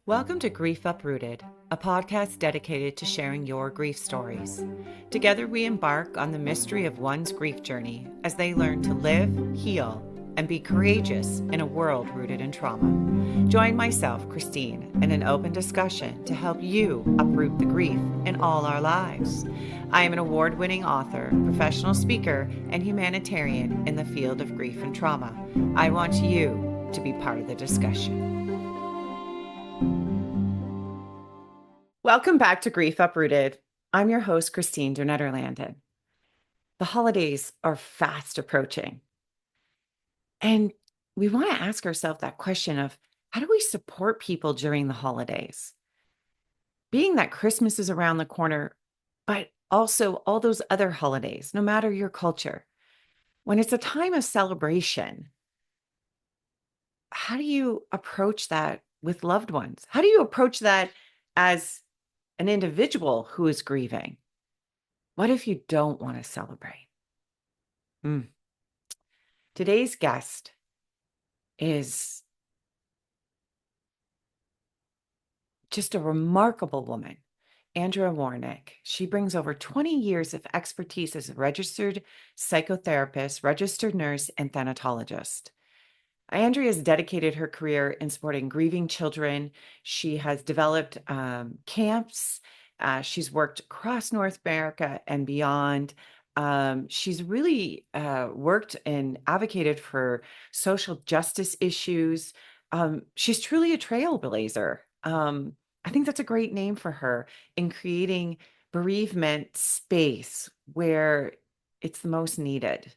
Welcome to Grief Uprooted, a podcast dedicated to sharing your grief stories. Together, we embark on the mystery of one's grief journey as they learn to live, heal, and be courageous in a world rooted in trauma. Join myself, Christine, in an open discussion to help you uproot the grief in all our lives. I am an award winning author, professional speaker, and humanitarian in the field of grief and trauma. I want you to be part of the discussion. Welcome back to Grief Uprooted. I'm your host, Christine der Nederlanden. The holidays are fast approaching. And we want to ask ourselves that question of how do we support people during the holidays? Being that Christmas is around the corner, but also all those other holidays, no matter your culture, when it's a time of celebration, how do you approach that with loved ones? How do you approach that as an individual who is grieving? What if you don't want to celebrate? Today's guest is just a remarkable woman, Andrea Warnick. She brings over 20 years of expertise as a registered psychotherapist, registered nurse, and thanatologist. Andrea has dedicated her career in supporting grieving children. She has developed camps. She's worked across North America and beyond. She's really worked and advocated for social justice issues. She's truly a trailblazer. I think that's a great name for her in creating bereavement space where it's the most needed.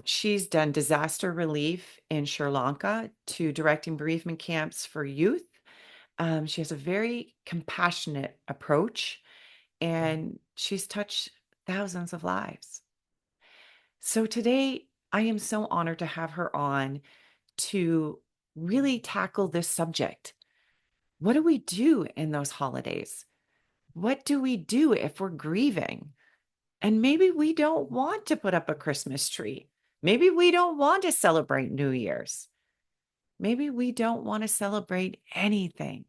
She's done disaster relief in Sri Lanka to directing bereavement camps for youth. She has a very compassionate approach, and she's touched thousands of lives. So today, I am so honored to have her on to really tackle this subject. What do we do in those holidays? What do we do if we're grieving? And maybe we don't want to put up a Christmas tree. Maybe we don't want to celebrate New Year's. Maybe we don't want to celebrate anything.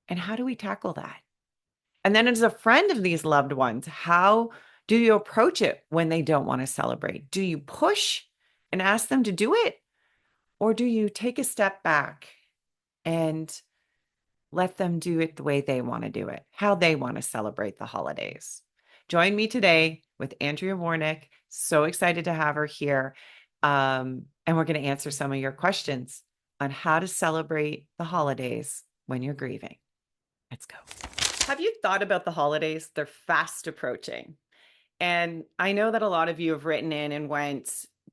And how do we tackle that? And then, as a friend of these loved ones, how do you approach it when they don't want to celebrate? Do you push and ask them to do it? Or do you take a step back and let them do it the way they want to do it, how they want to celebrate the holidays? Join me today with Andrea Warnick. So excited to have her here. And we're going to answer some of your questions on how to celebrate the holidays when you're grieving. Let's go. Have you thought about the holidays? They're fast approaching. And I know that a lot of you have written in and went,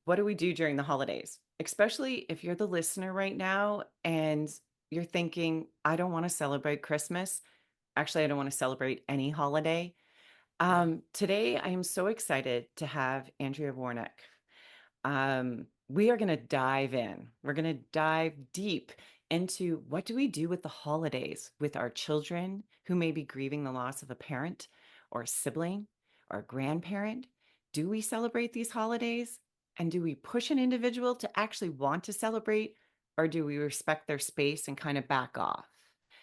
what do we do during the holidays? Especially if you're the listener right now and you're thinking, I don't want to celebrate Christmas. Actually, I don't want to celebrate any holiday. Today, I am so excited to have Andrea Warnick. We are going to dive in. We're going to dive deep into what do we do with the holidays with our children who may be grieving the loss of a parent or a sibling or a grandparent. Do we celebrate these holidays? And do we push an individual to actually want to celebrate, or do we respect their space and kind of back off?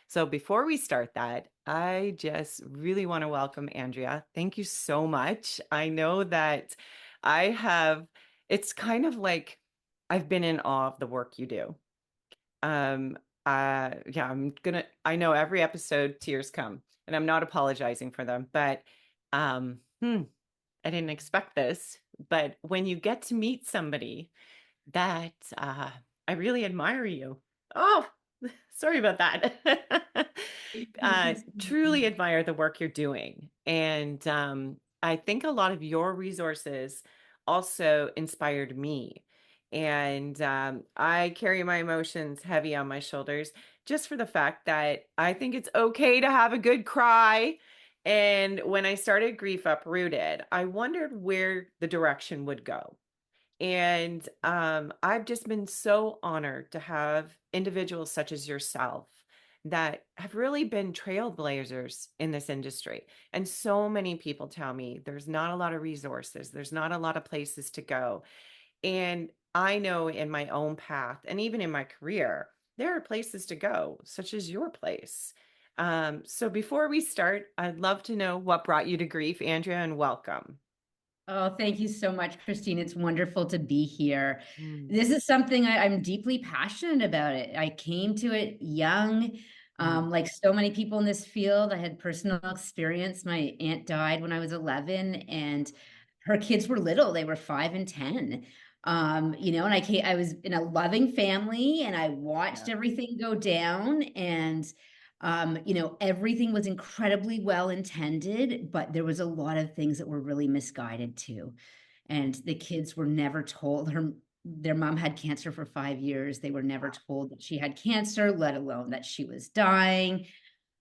So before we start that, I just really want to welcome Andrea. Thank you so much. I know that it's kind of like I've been in awe of the work you do. I know every episode tears come, and I'm not apologizing for them, but I didn't expect this. But when you get to meet somebody that I really admire you. Oh, sorry about that. Truly admire the work you're doing. And I think a lot of your resources also inspired me. And I carry my emotions heavy on my shoulders just for the fact that I think it's okay to have a good cry. And when I started Grief Uprooted, I wondered where the direction would go. And I've just been so honored to have individuals such as yourself that have really been trailblazers in this industry. And so many people tell me there's not a lot of resources, there's not a lot of places to go. And I know in my own path and even in my career, there are places to go, such as your place. So before we start, I'd love to know what brought you to grief, Andrea, and welcome. Oh, thank you so much, Christine. It's wonderful to be here. Mm, This is something I'm deeply passionate about it. I came to it young, mm, like so many people in this field. I had personal experience. My aunt died when I was 11, and her kids were little. They were 5 and 10. And I was in a loving family, and I watched yeah. everything go down. And everything was incredibly well intended, but there was a lot of things that were really misguided too. And the kids were never told their mom had cancer for 5 years. They were never told that she had cancer, let alone that she was dying.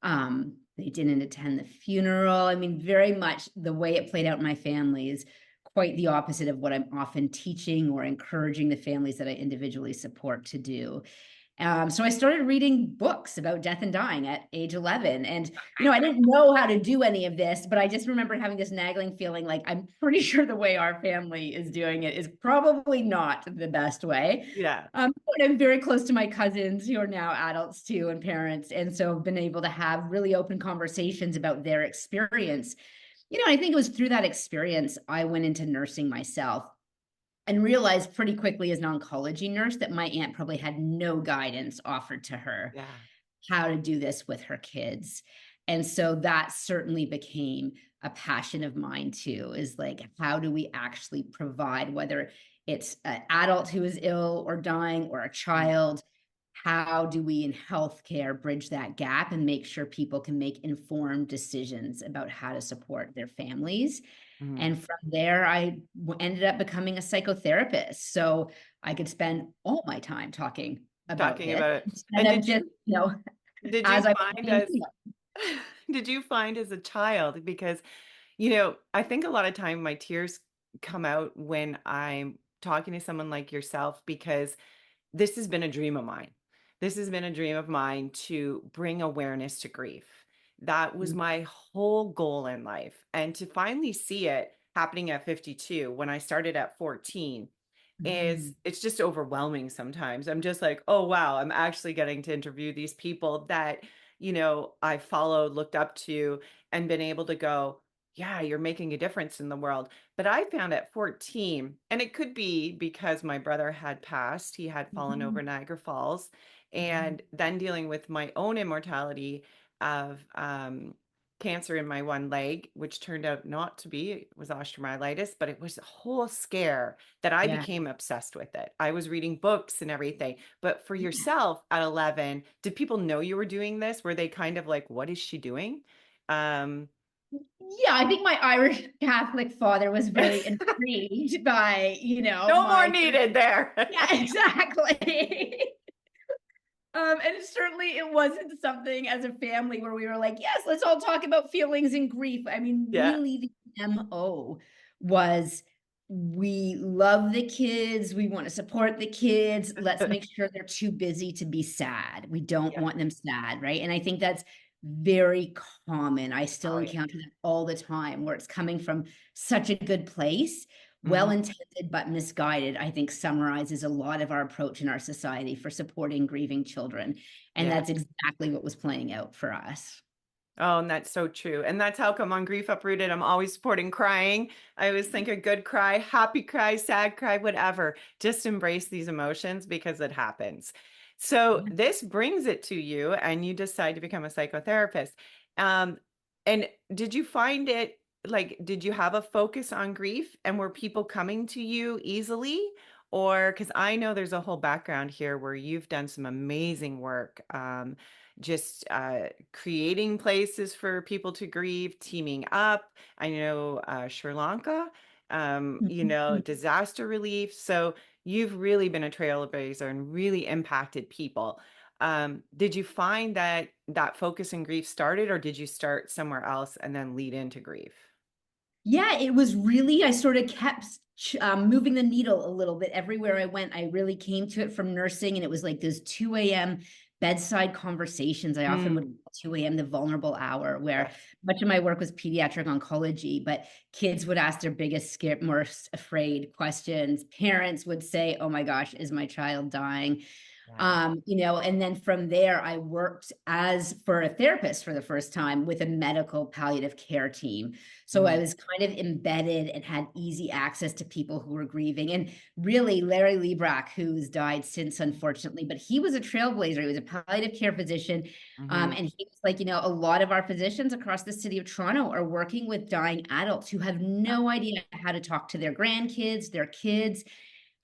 They didn't attend the funeral. I mean, very much the way it played out in my family is quite the opposite of what I'm often teaching or encouraging the families that I individually support to do. So I started reading books about death and dying at age 11. And, I didn't know how to do any of this, but I just remembered having this nagging feeling like I'm pretty sure the way our family is doing it is probably not the best way. Yeah. But I'm very close to my cousins who are now adults too and parents. And so I've been able to have really open conversations about their experience. I think it was through that experience I went into nursing myself and realized pretty quickly as an oncology nurse that my aunt probably had no guidance offered to her Yeah. how to do this with her kids. And so that certainly became a passion of mine too, is like, how do we actually provide, whether it's an adult who is ill or dying or a Mm, child, how do we in healthcare bridge that gap and make sure people can make informed decisions about how to support their families? mm. And from there, I ended up becoming a psychotherapist. So I could spend all my time talking about Talking this about it. instead And of just, did you as I was find being as did you find as a child, because I think a lot of time my tears come out when I'm talking to someone like yourself, because this has been a dream of mine. This has been a dream of mine to bring awareness to grief. That was my whole goal in life. And to finally see it happening at 52 when I started at 14 is Mhm. it's just overwhelming sometimes. I'm just like, oh wow, I'm actually getting to interview these people that, I followed, looked up to, and been able to go, yeah, you're making a difference in the world. But I found at 14, and it could be because my brother had passed, he had fallen over Mhm. Niagara Falls, Mhm. and then dealing with my own immortality of cancer in my one leg, which turned out not to be, it was osteomyelitis, but it was a whole scare that I Yeah. became obsessed with it. I was reading books and everything. But for yourself at 11, did people know you were doing this? Were they kind of like, what is she doing? Um, Yeah, I think my Irish Catholic father was very intrigued by, no more my, needed there. yeah, exactly. And certainly it wasn't something as a family where we were like, yes, let's all talk about feelings and grief. I mean, Yeah. really, the MO was we love the kids. We want to support the kids. Let's make sure they're too busy to be sad. We don't Yeah. want them sad. Right. And I think that's very common. I still Oh, yeah. encounter that all the time where it's coming from such a good place, well Mhm. intended but misguided, I think summarizes a lot of our approach in our society for supporting grieving children. And Yeah. that's exactly what was playing out for us. Oh, and that's so true. And that's how come on Grief Uprooted, I'm always supporting crying. I always think a good cry, happy cry, sad cry, whatever. Just embrace these emotions because it happens. So this brings it to you, and you decide to become a psychotherapist. Um, and did you find it like, did you have a focus on grief, and were people coming to you easily? Or because I know there's a whole background here where you've done some amazing work. Just creating places for people to grieve, teaming up. I know Sri Lanka, disaster relief. So you've really been a trailblazer and really impacted people. Did you find that that focus in grief started, or did you start somewhere else and then lead into grief? Yeah, it was really, I sort of kept moving the needle a little bit everywhere I went. I really came to it from nursing, and it was like those 2 a.m. bedside conversations. I often would Mm, call 2 a.m. the vulnerable hour, where yes. much of my work was pediatric oncology, but kids would ask their biggest, most afraid questions. Parents would say, oh my gosh, is my child dying? Yeah. And then from there, I worked as for a therapist for the first time with a medical palliative care team. So I Mm, was kind of embedded and had easy access to people who were grieving. And really, Larry Liebrack, who's died since, unfortunately, but he was a trailblazer. He was a palliative care physician. hmm. And he was like, a lot of our physicians across the city of Toronto are working with dying adults who have Yeah. no idea how to talk to their grandkids, their kids.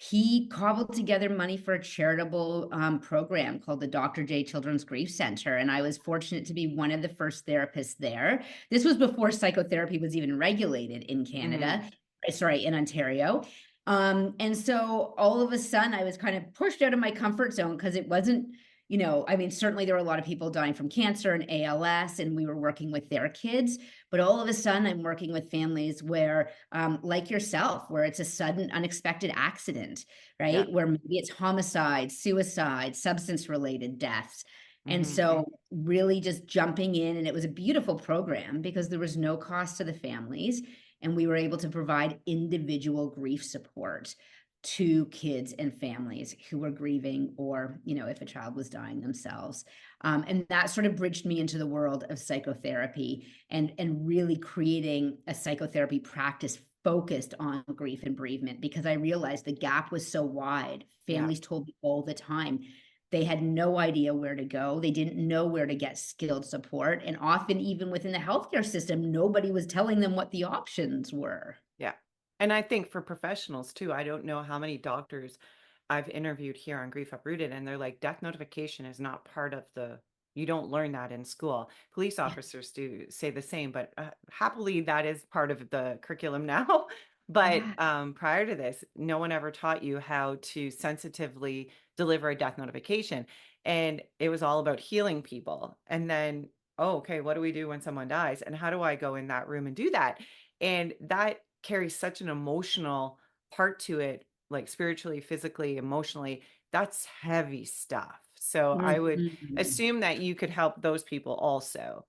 He cobbled together money for a charitable program called the Dr. J Children's Grief Center. And I was fortunate to be one of the first therapists there. This was before psychotherapy was even regulated in Hmm. Canada, sorry, in Ontario. And so all of a sudden, I was kind of pushed out of my comfort zone because it wasn't, I mean, certainly there were a lot of people dying from cancer and ALS, and we were working with their kids. But all of a sudden, I'm working with families where, like yourself, where it's a sudden, unexpected accident, Yeah. right? Where maybe it's homicide, suicide, substance related deaths. And Hmm. so, really just jumping in, and it was a beautiful program because there was no cost to the families, and we were able to provide individual grief support to kids and families who were grieving, or if a child was dying themselves. And that sort of bridged me into the world of psychotherapy, and really creating a psychotherapy practice focused on grief and bereavement, because I realized the gap was so wide. Yeah. Families told me all the time they had no idea where to go. They didn't know where to get skilled support. And often, even within the healthcare system, nobody was telling them what the options were. Yeah. And I think for professionals too, I don't know how many doctors I've interviewed here on Grief Uprooted, and they're like, death notification is not part of you don't learn that in school. Police Yeah. officers do say the same, but happily that is part of the curriculum now. But Yeah. prior to this, no one ever taught you how to sensitively deliver a death notification. And it was all about healing people. And then, oh, okay, what do we do when someone dies? And how do I go in that room and do that? And that carries such an emotional part to it, like spiritually, physically, emotionally. That's heavy stuff. So I would Mhm. assume that you could help those people also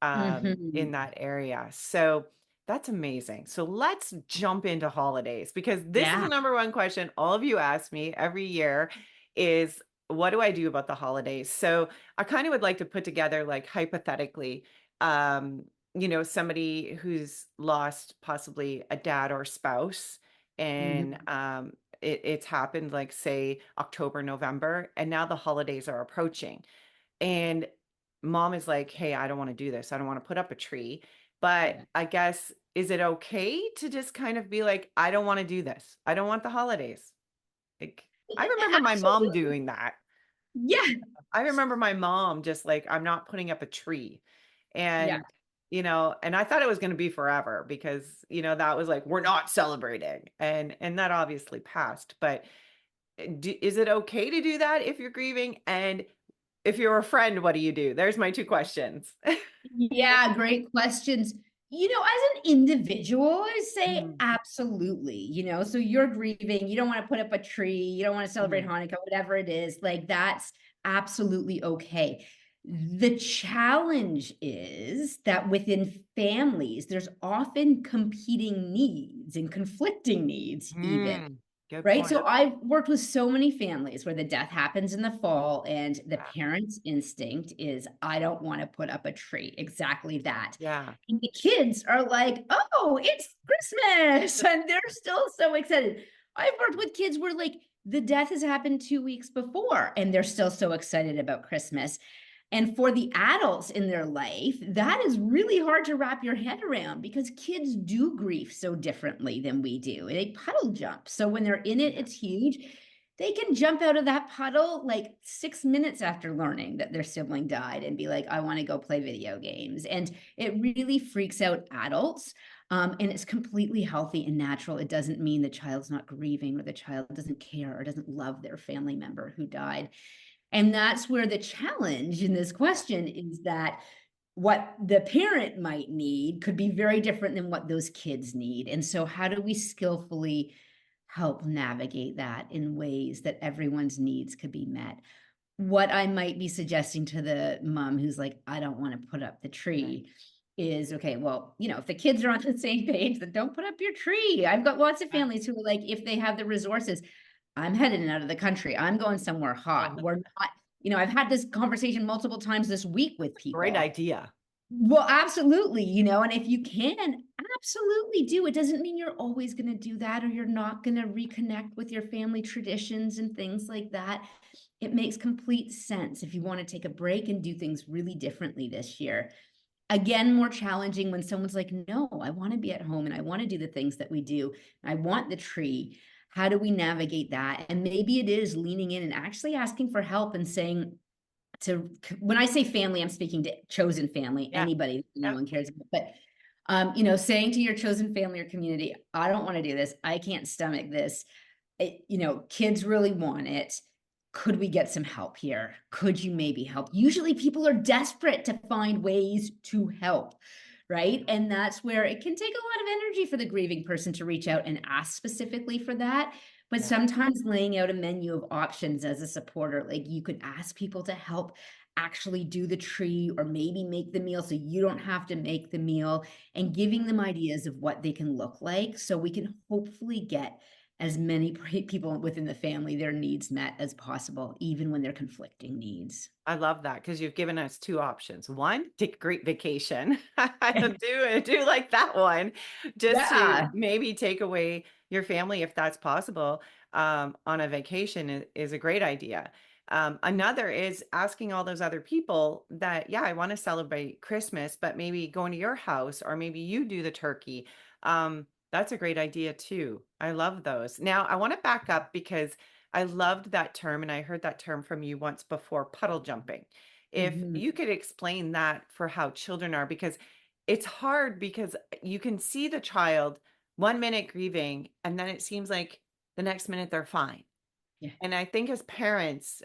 in Mhm. that area. So that's amazing. So let's jump into holidays, because this is the Yeah. number one question all of you ask me every year is, what do I do about the holidays? So I kind of would like to put together, like, hypothetically, um, somebody who's lost possibly a dad or spouse, and Mhm. it's happened, like, say October, November, and now the holidays are approaching. And mom is like, hey, I don't want to do this. I don't want to put up a tree. But Yeah. I guess, is it okay to just kind of be like, I don't want to do this? I don't want the holidays. Like, I remember my mom Absolutely. doing that. Yeah. I remember my mom just like, I'm not putting up a tree. Yeah. And, and I thought it was going to be forever because, that was like, we're not celebrating. And that obviously passed. But is it okay to do that if you're grieving? And if you're a friend, what do you do? There's my two questions. Yeah, great questions. As an individual, I say Mhm, absolutely. So you're grieving, you don't want to put up a tree, you don't want to celebrate mhm. Hanukkah, whatever it is, like that's absolutely okay. The challenge is that within families, there's often competing needs and conflicting needs, even. Good Right. point. So I've worked with so many families where the death happens in the fall, and the Yeah. parent's instinct is, I don't want to put up a tree. Exactly that. Yeah. And the kids are like, oh, it's Christmas. And they're still so excited. I've worked with kids where, like, the death has happened 2 weeks before, and they're still so excited about Christmas. And for the adults in their life, that is really hard to wrap your head around because kids do grief so differently than we do. They puddle jump. So when they're in it, Yeah. it's huge. They can jump out of that puddle like 6 minutes after learning that their sibling died and be like, I want to go play video games. And it really freaks out adults. And it's completely healthy and natural. It doesn't mean the child's not grieving or the child doesn't care or doesn't love their family member who died. And that's where the challenge in this question is that what the parent might need could be very different than what those kids need. And so, how do we skillfully help navigate that in ways that everyone's needs could be met? What I might be suggesting to the mom who's like, I don't want to put up the Right. tree is, okay, well, if the kids are on the same page, then don't put up your tree. I've got lots of Yeah. families who are like, if they have the resources, I'm headed out of the country. I'm going somewhere hot. We're not, I've had this conversation multiple times this week with Great people. idea. Well, absolutely, and if you can, absolutely do. It doesn't mean you're always going to do that or you're not going to reconnect with your family traditions and things like that. It makes complete sense if you want to take a break and do things really differently this year. Again, more challenging when someone's like, no, I want to be at home and I want to do the things that we do. I want the tree. How do we navigate that? And maybe it is leaning in and actually asking for help and saying, when I say family, I'm speaking to chosen family, Yeah. anybody Yeah. anyone cares about. But saying to your chosen family or community, I don't want to do this. I can't stomach this. Kids really want it. Could we get some help here? Could you maybe help? Usually people are desperate to find ways to help, right? And that's where it can take a lot of energy for the grieving person to reach out and ask specifically for that. But Yeah. sometimes laying out a menu of options as a supporter, like you could ask people to help actually do the tree or maybe make the meal so you don't have to make the meal, and giving them ideas of what they can look like so we can hopefully get as many people within the family their needs met as possible, even when they're conflicting needs. I love that because you've given us two options. One, take a great vacation. Do like that one, just to Yeah. maybe take away your family if that's possible. On a vacation is a great idea. Another is asking all those other people that, yeah, I want to celebrate Christmas, but maybe going to your house or maybe you do the turkey. That's a great idea too. I love those. Now, I want to back up because I loved that term, and I heard that term from you once before, puddle jumping. If Mhm. you could explain that for how children are, because it's hard because you can see the child 1 minute grieving, and then it seems like the next minute they're fine. Yeah. And I think as parents,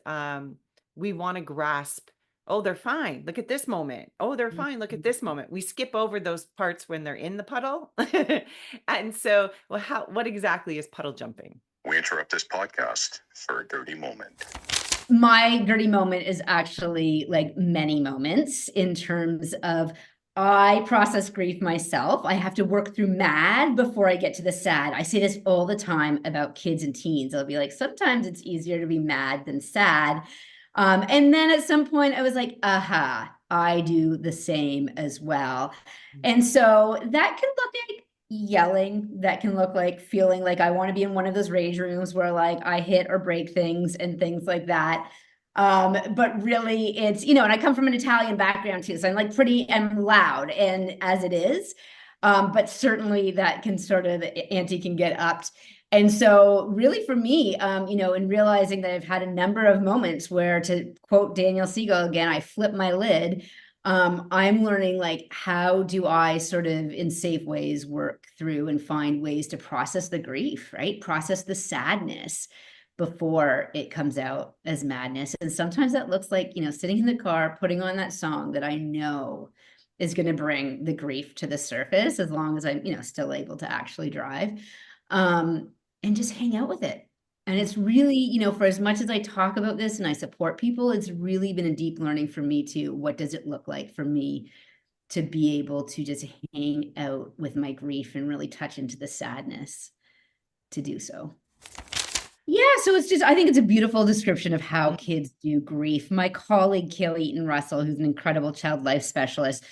we want to grasp, oh, they're fine. Look at this moment. Oh, they're fine. Look at Mhm. this moment. We skip over those parts when they're in the puddle. And so, well, what exactly is puddle jumping? We interrupt this podcast for a dirty moment. My dirty moment is actually like many moments in terms of I process grief myself. I have to work through mad before I get to the sad. I say this all the time about kids and teens. I'll be like, sometimes it's easier to be mad than sad. And then at some point, I was like, aha, I do the same as well. And so that can look like yelling, that can look like feeling like I want to be in one of those rage rooms where like I hit or break things and things like that. But really it's, and I come from an Italian background too, so I'm like I'm loud and as it is. But certainly that can sort of, the ante can get upped. And so really for me, in realizing that I've had a number of moments where, to quote Daniel Siegel again, I flip my lid. I'm learning like, how do I sort of in safe ways work through and find ways to process the grief, right? Process the sadness before it comes out as madness. And sometimes that looks like, sitting in the car, putting on that song that I know is going to bring the grief to the surface, as long as I'm, still able to actually drive, and just hang out with it. And it's really, for as much as I talk about this and I support people, it's really been a deep learning for me too. What does it look like for me to be able to just hang out with my grief and really touch into the sadness to do so? Yeah, so it's just, I think it's a beautiful description of how Mm, kids do grief. My colleague, Kayla Eaton Russell, who's an incredible child life specialist,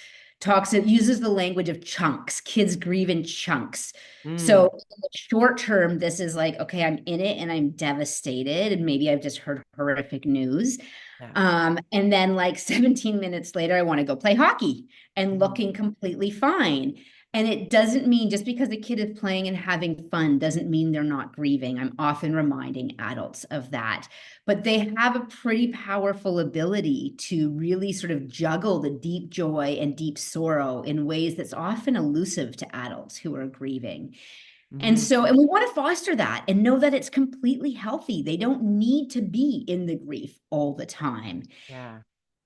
uses the language of chunks. Kids grieve in chunks. So mm, in the short term, this is like, okay, I'm in it and I'm devastated, and maybe I've just heard horrific news. yeah. And then like 17 minutes later, I want to go play hockey and Mm, looking completely fine. And it doesn't mean, just because a kid is playing and having fun doesn't mean they're not grieving. I'm often reminding adults of that. But they have a pretty powerful ability to really sort of juggle the deep joy and deep sorrow in ways that's often elusive to adults who are grieving. And mhm. so, and we want to foster that and know that it's completely healthy. They don't need to be in the grief all the time. Yeah.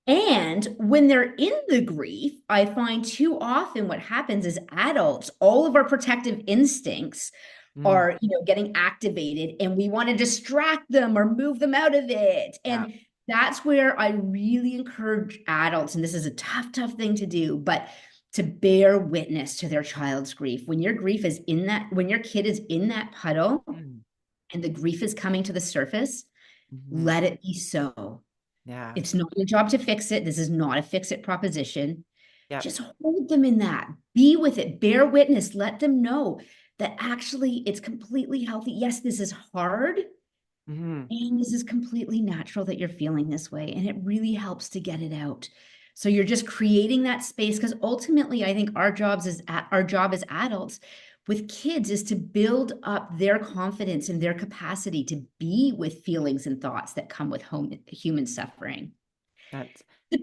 And when they're in the grief, I find too often what happens is adults, all of our protective instincts Mm, are, getting activated, and we want to distract them or move them out of it. yeah. And that's where I really encourage adults, and this is a tough, tough thing to do, but to bear witness to their child's grief. When your kid is in that puddle, Mm, and the grief is coming to the surface, Mhm. let it be so. Yeah. It's not your job to fix it. This is not a fix it proposition. Yep. Just hold them in that. Be with it. Bear witness. Let them know that actually it's completely healthy. Yes, this is hard. Mhm. And this is completely natural that you're feeling this way. And it really helps to get it out. So you're just creating that space because ultimately, I think our job as adults with kids is to build up their confidence and their capacity to be with feelings and thoughts that come with human suffering. That's The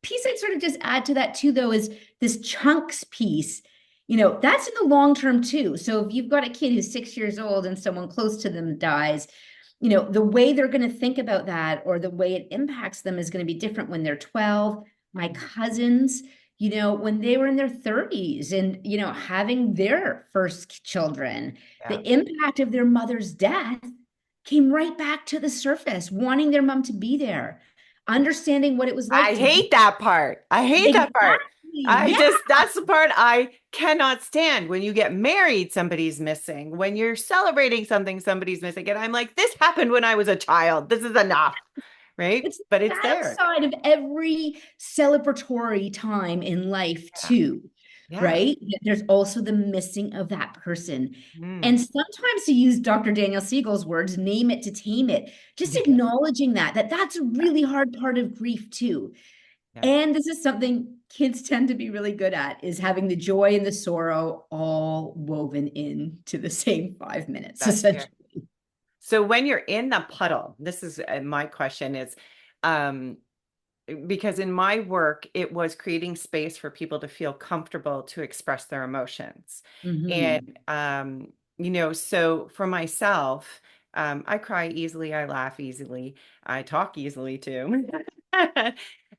piece I'd sort of just add to that too, though, is this chunks piece. You know, that's in the long term too. So if you've got a kid who's 6 years old and someone close to them dies, you know, the way they're going to think about that or the way it impacts them is going to be different when they're 12. My cousins, you know, when they were in their 30s and, you know, having their first children, yeah. the impact of their mother's death came right back to the surface, wanting their mom to be there, understanding what it was like I to be hate that part. I hate that part. exactly, yeah. That's the part I cannot stand. When you get married, somebody's missing. When you're celebrating something, somebody's missing. And I'm like, this happened when I was a child. This is enough, right? It's the But it's sad there. side of every celebratory time in life, Yeah. too, Yeah. right? There's also the missing of that person. Mm. And sometimes, to use Dr. Daniel Siegel's words, name it to tame it, just Yeah. acknowledging that's a really hard part of grief, too. Yeah. And this is something kids tend to be really good at, is having the joy and the sorrow all woven into the same 5 minutes, That's fair. essentially. So when you're in the puddle, this is my question is, um, because in my work, it was creating space for people to feel comfortable to express their emotions. Mm-hmm. And, so for myself, I cry easily, I laugh easily, I talk easily too.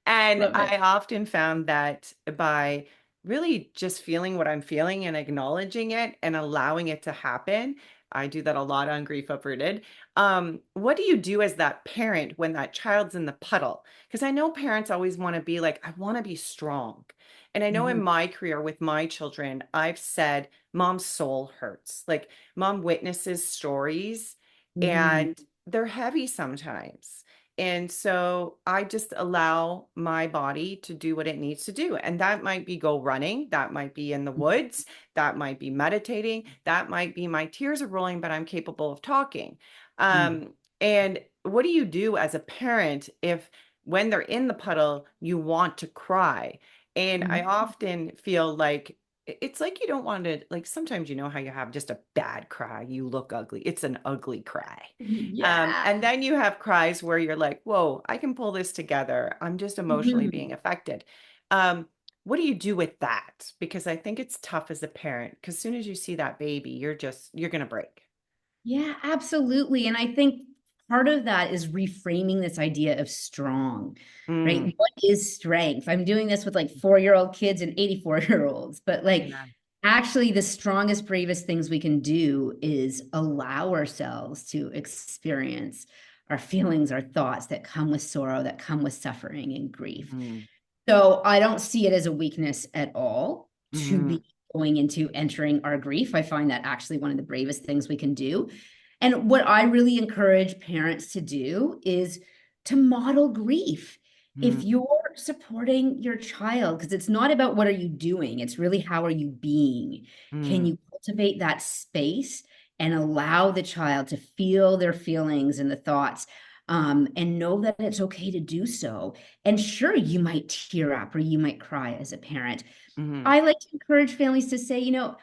And Love it. I often found that by really just feeling what I'm feeling and acknowledging it and allowing it to happen, I do that a lot on Grief Uprooted. What do you do as that parent when that child's in the puddle? Because I know parents always want to be like, I want to be strong. And I know in Mm-hmm. my career with my children, I've said, mom's soul hurts. Like, mom witnesses stories Mm-hmm. and they're heavy sometimes. And so I just allow my body to do what it needs to do. And that might be go running, that might be in the woods, that might be meditating, that might be my tears are rolling, but I'm capable of talking. Mm-hmm. And what do you do as a parent if when they're in the puddle, you want to cry? And I Mm-hmm. often feel like it's like you don't want to, like sometimes you know how you have just a bad cry, you look ugly. It's an ugly cry. Yeah. And then you have cries where you're like, whoa, I can pull this together. I'm just emotionally Mhm. being affected. Um, what do you do with that? Because I think it's tough as a parent, because as soon as you see that baby, you're going to break. Yeah, absolutely. And I think part of that is reframing this idea of strong, Mm, right? What is strength? I'm doing this with like 4-year-old kids and 84-year-olds, but like yeah. actually the strongest, bravest things we can do is allow ourselves to experience our feelings, our thoughts that come with sorrow, that come with suffering and grief. Mm, So I don't see it as a weakness at all to mm, be going into entering our grief. I find that actually one of the bravest things we can do. And what I really encourage parents to do is to model grief. If mm, you're supporting your child, because it's not about what are you doing, it's really how are you being? Can mm, you cultivate that space and allow the child to feel their feelings and the thoughts, and know that it's okay to do so? And sure, you might tear up or you might cry as a parent. mm, I like to encourage families to say, you know,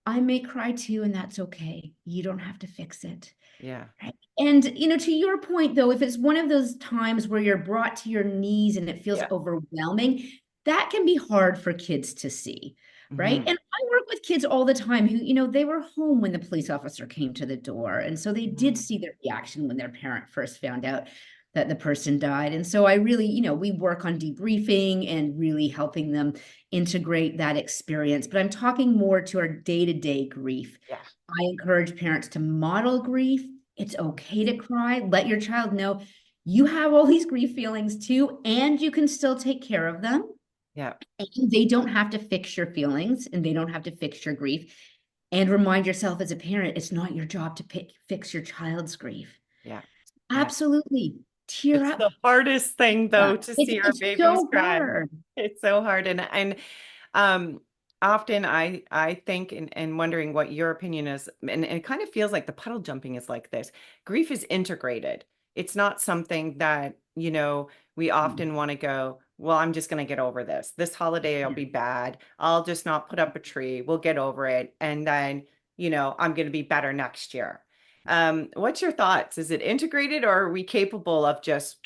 I may cry too, and that's okay. You don't have to fix it. yeah. Right. And, you know, to your point, though, if it's one of those times where you're brought to your knees and it feels Yeah. overwhelming, that can be hard for kids to see. Right. Mm, And I work with kids all the time who, you know, they were home when the police officer came to the door. And so they did mm, see their reaction when their parent first found out that the person died. And so I really, you know, we work on debriefing and really helping them integrate that experience. But I'm talking more to our day-to-day grief. yeah. I encourage parents to model grief. It's okay to cry. Let your child know you have all these grief feelings too, and you can still take care of them. Yeah. And they don't have to fix your feelings and they don't have to fix your grief. and remind yourself as a parent, it's not your job to fix your child's grief. Yeah. Yeah. Absolutely. Tear It's up. the hardest thing though to see our It's babies so cry. hard. It's so hard. And um often I think and wondering what your opinion is, and it kind of feels like the puddle jumping is like this. Grief is integrated. It's not something that, we often want to go, well, I'm just going to get over this. This holiday will Yeah. be bad. I'll just not put up a tree. We'll get over it. And then, I'm going to be better next year. What's your thoughts? Is it integrated, or are we capable of just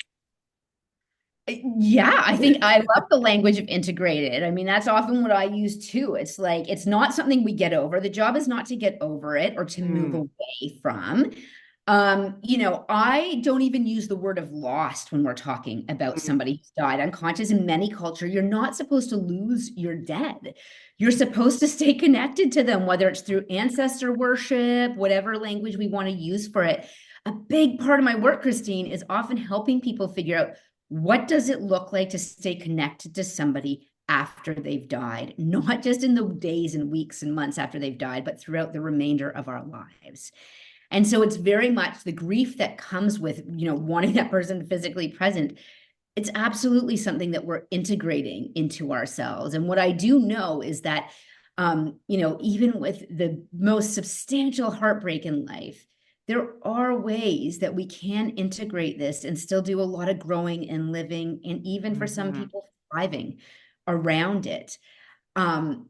Yeah, I think I love the language of integrated. I mean, that's often what I use too. It's like, it's not something we get over. The job is not to get over it or to move Mm, away from. I don't even use the word of lost when we're talking about mm, somebody who's died unconscious. In many cultures, you're not supposed to lose your dead. You're supposed to stay connected to them, whether it's through ancestor worship, whatever language we want to use for it. A big part of my work, Christine, is often helping people figure out, what does it look like to stay connected to somebody after they've died, not just in the days and weeks and months after they've died, but throughout the remainder of our lives. And so it's very much the grief that comes with, wanting that person physically present. It's absolutely something that we're integrating into ourselves. And what I do know is that, even with the most substantial heartbreak in life, there are ways that we can integrate this and still do a lot of growing and living, and even for some mhm. people, thriving around it. Um,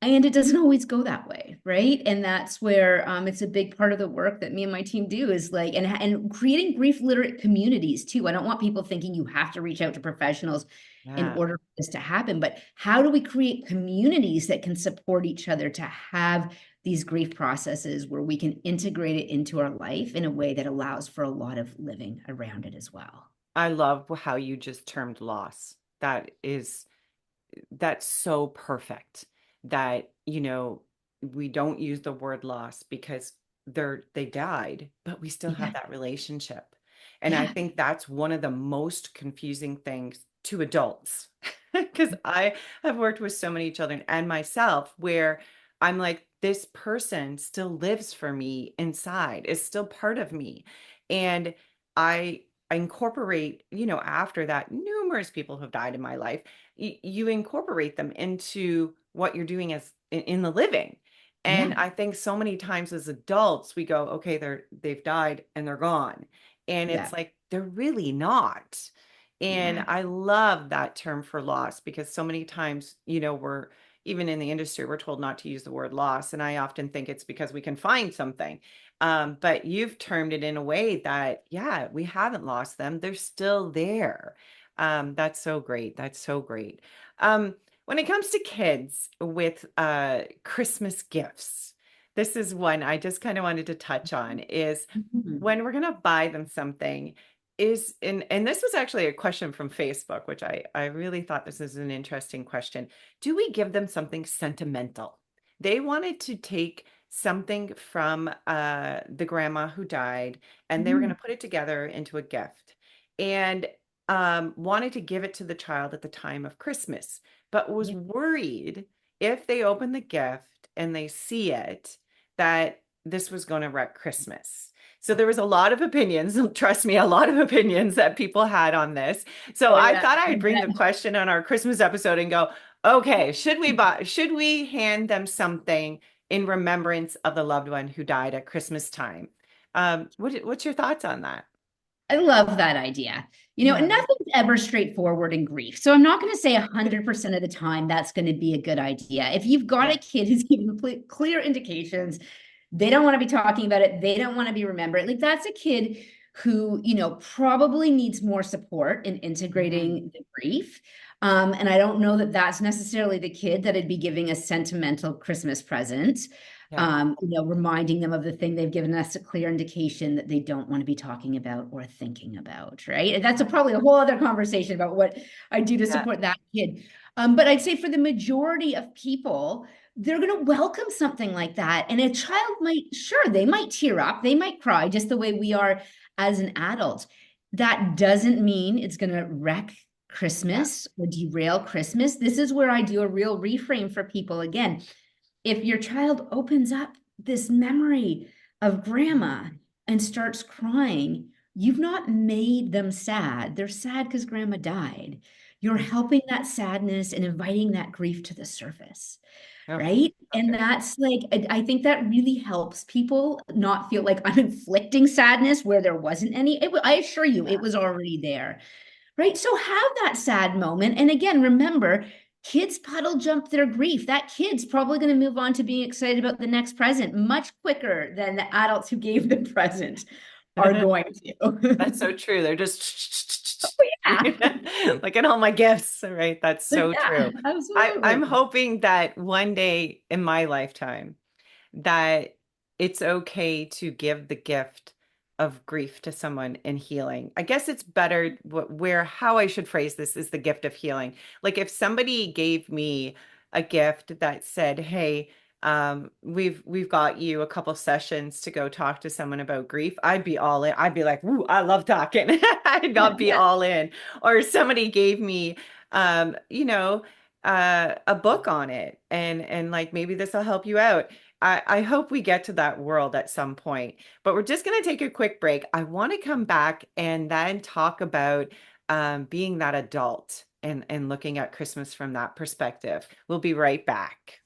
and it doesn't always go that way, right? And that's where it's a big part of the work that me and my team do, is like, and creating grief literate communities too. I don't want people thinking you have to reach out to professionals in Yeah. order for this to happen, but how do we create communities that can support each other to have these grief processes where we can integrate it into our life in a way that allows for a lot of living around it as well? I love how you just termed loss. That's so perfect that, we don't use the word loss because they died, but we still have Yeah, that relationship. And I yeah, think that's one of the most confusing things to adults. Because I have worked with so many children and myself where I'm like, this person still lives for me inside, is still part of me. And I incorporate, after that, numerous people have died in my life. You incorporate them into what you're doing as in the living. And yeah, I think so many times as adults, we go, okay, they've died and they're gone. And yeah, it's like, they're really not. And yeah, I love that term for loss, because so many times, we're even in the industry, we're told not to use the word loss. And I often think it's because we can find something. But you've termed it in a way that, yeah, we haven't lost them. They're still there. That's so great. That's so great. When it comes to kids with Christmas gifts, this is one I just kind of wanted to touch on, is Mhm. when we're going to buy them something, and this was actually a question from Facebook, which I really thought this is an interesting question. Do we give them something sentimental? They wanted to take something from the grandma who died, and they were going Mhm. to put it together into a gift, and wanted to give it to the child at the time of Christmas, but was Yeah, worried if they open the gift and they see it, that this was going to wreck Christmas. So there was a lot of opinions, trust me, a lot of opinions that people had on this. So oh I yeah, thought I I'd bring the bet. question on our Christmas episode and go, okay, should we hand them something in remembrance of the loved one who died at Christmas time? What's your thoughts on that? I love that idea. Yeah. Nothing's ever straightforward in grief. So I'm not going to say 100% of the time that's going to be a good idea. If you've got Yeah. a kid who's giving clear indications, they don't want to be talking about it, they don't want to be remembered. Like, that's a kid who, probably needs more support in Mhm. integrating the grief. And I don't know that that's necessarily the kid that I'd be giving a sentimental Christmas present, Yeah. reminding them of the thing they've given us a clear indication that they don't want to be talking about or thinking about, right? And that's probably a whole other conversation about what I do to Yeah. support that kid. But I'd say for the majority of people, they're going to welcome something like that. And a child might, sure, they might tear up, they might cry, just the way we are as an adult. That doesn't mean it's going to wreck Yeah. Christmas or derail Christmas. This is where I do a real reframe for people again. if your child opens up this memory of grandma and starts crying, you've not made them sad. They're sad because grandma died. You're helping that sadness and inviting that grief to the surface. Oh, Right. And okay. that's like, I think that really helps people not feel like I'm inflicting sadness where there wasn't any. I assure you, it Yeah. was already there. Right. So have that sad moment. And again, remember, kids puddle jump their grief. That kid's probably going to move on to being excited about the next present much quicker than the adults who gave the present are going That's to. so true. They're just Yeah. like at all my gifts, right? That's so Yeah, true. I'm absolutely. hoping that one day in my lifetime that it's okay to give the gift of grief to someone in healing. I guess it's better where how I should phrase this is the gift of healing. Like if somebody gave me a gift that said, "Hey, we've got you a couple sessions to go talk to someone about grief," I'd be all in. I'd be like, "Woo, I love talking." I'd not be all in. Or somebody gave me, you know, a book on it, and like maybe this will help you out. I hope we get to that world at some point, but we're just going to take a quick break. I want to come back and then talk about being that adult and looking at Christmas from that perspective. We'll be right back.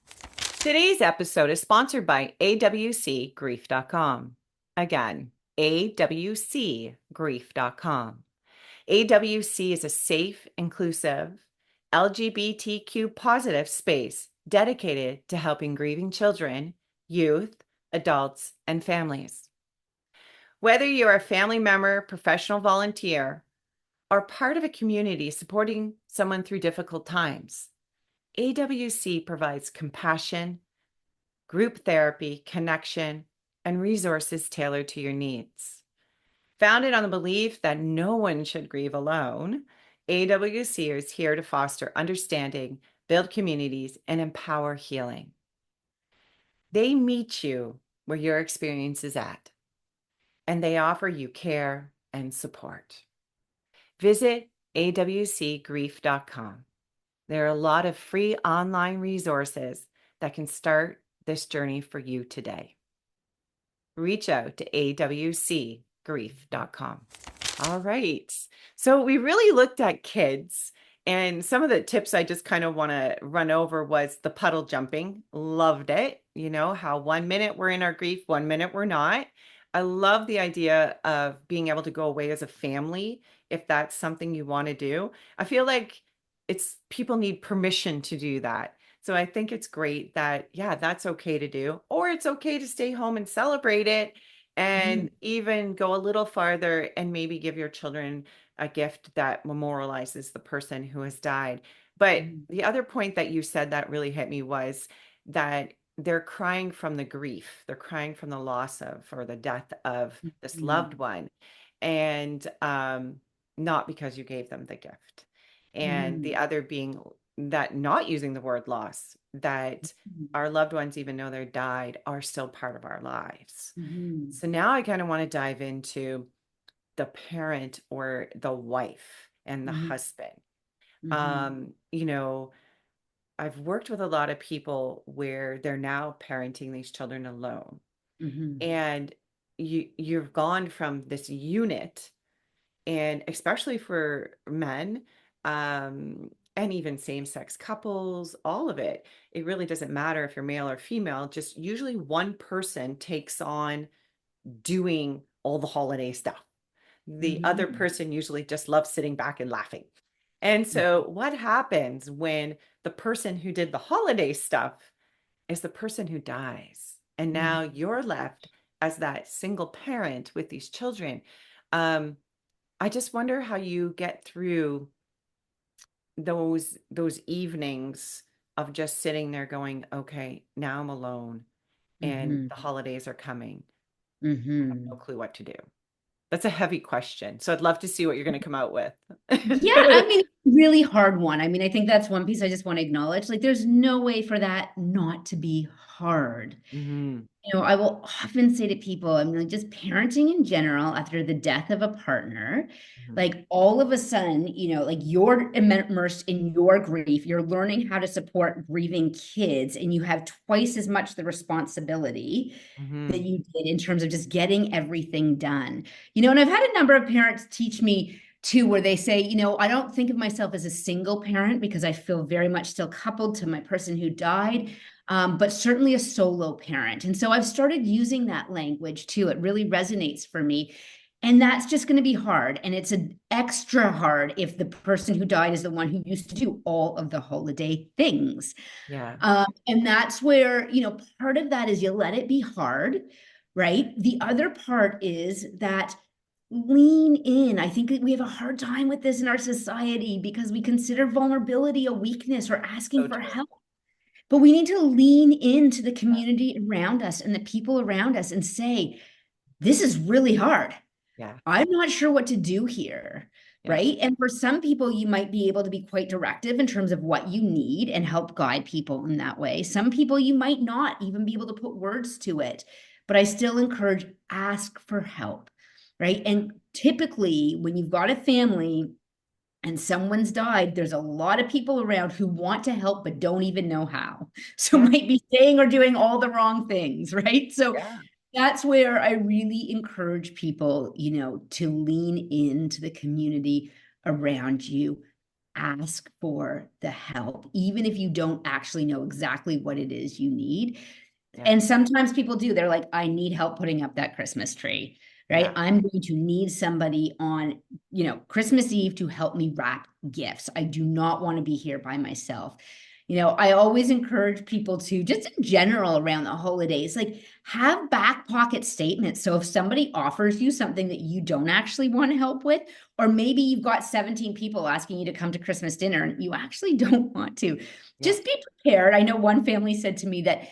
Today's episode is sponsored by awcgrief.com. Again, awcgrief.com. AWC is a safe, inclusive, LGBTQ positive space dedicated to helping grieving children, youth, adults, and families. Whether you're a family member, professional volunteer, or part of a community supporting someone through difficult times, AWC provides compassion, group therapy, connection, and resources tailored to your needs. Founded on the belief that no one should grieve alone, AWC is here to foster understanding, build communities, and empower healing. They meet you where your experience is at, and they offer you care and support. Visit awcgrief.com. There are a lot of free online resources that can start this journey for you today. Reach out to awcgrief.com. All right. So we really looked at kids, and some of the tips I just kind of want to run over was the puddle jumping. Loved it. You know, how 1 minute we're in our grief, 1 minute we're not. I love the idea of being able to go away as a family if that's something you want to do. I feel like it's people need permission to do that. So I think it's great that, yeah, that's okay to do, or it's okay to stay home and celebrate it Mhm. and even go a little farther and maybe give your children a gift that memorializes the person who has died. But Mhm. the other point that you said that really hit me was that they're crying from the grief. They're crying from the loss of or the death of this loved Mhm. one. And not because you gave them the gift. And the Mhm. other being that not using the word loss, that Mhm. our loved ones, even though they're died, are still part of our lives. Mhm. So now I kind of want to dive into the parent or the wife and the Mhm. husband. Mhm. You know, I've worked with a lot of people where they're now parenting these children alone. Mhm. And you've gone from this unit, and especially for men, and even same-sex couples, all of it, it really doesn't matter if you're male or female, just usually one person takes on doing all the holiday stuff. The other Mhm. person usually just loves sitting back and laughing. And so, what happens when the person who did the holiday stuff is the person who dies? And now Mhm. you're left as that single parent with these children. Um, I just wonder how you get through those evenings of just sitting there going, okay, now I'm alone and Mhm. the holidays are coming. I have no Mhm. clue what to do. That's a heavy question. So I'd love to see what you're going to come out with. Yeah, I mean, really hard one. I mean, I think that's one piece I just want to acknowledge. Like, there's no way for that not to be hard. Mhm. I will often say to people, I mean, like, just parenting in general after the death of a partner, Mhm. like all of a sudden, like you're immersed in your grief, you're learning how to support grieving kids, and you have twice as much the responsibility that Mhm. you did in terms of just getting everything done. And I've had a number of parents teach me too, where they say, I don't think of myself as a single parent because I feel very much still coupled to my person who died, but certainly a solo parent. And so I've started using that language too. It really resonates for me. And that's just going to be hard. And it's an extra hard if the person who died is the one who used to do all of the holiday things. Yeah. And that's where, part of that is you let it be hard, right? The other part is that lean in. I think that we have a hard time with this in our society because we consider vulnerability a weakness or So asking for true. help. But we need to lean into the community around us and the people around us and say, this is really hard. Yeah. I'm not sure what to do here. Yeah. Right. And for some people, you might be able to be quite directive in terms of what you need and help guide people in that way. Some people, you might not even be able to put words to it. But I still encourage ask for help. Right. And typically, when you've got a family and someone's died, there's a lot of people around who want to help but don't even know how. So Yeah. might be saying or doing all the wrong things, right? So Yeah. that's where I really encourage people, to lean into the community around you, ask for the help, even if you don't actually know exactly what it is you need. Yeah. And sometimes people do, they're like, I need help putting up that Christmas tree, right? Yeah. I'm going to need somebody on, Christmas Eve to help me wrap gifts. I do not want to be here by myself. I always encourage people to, just in general around the holidays, like have back pocket statements. So if somebody offers you something that you don't actually want to help with, or maybe you've got 17 people asking you to come to Christmas dinner and you actually don't want to, Yeah. just be prepared. I know one family said to me that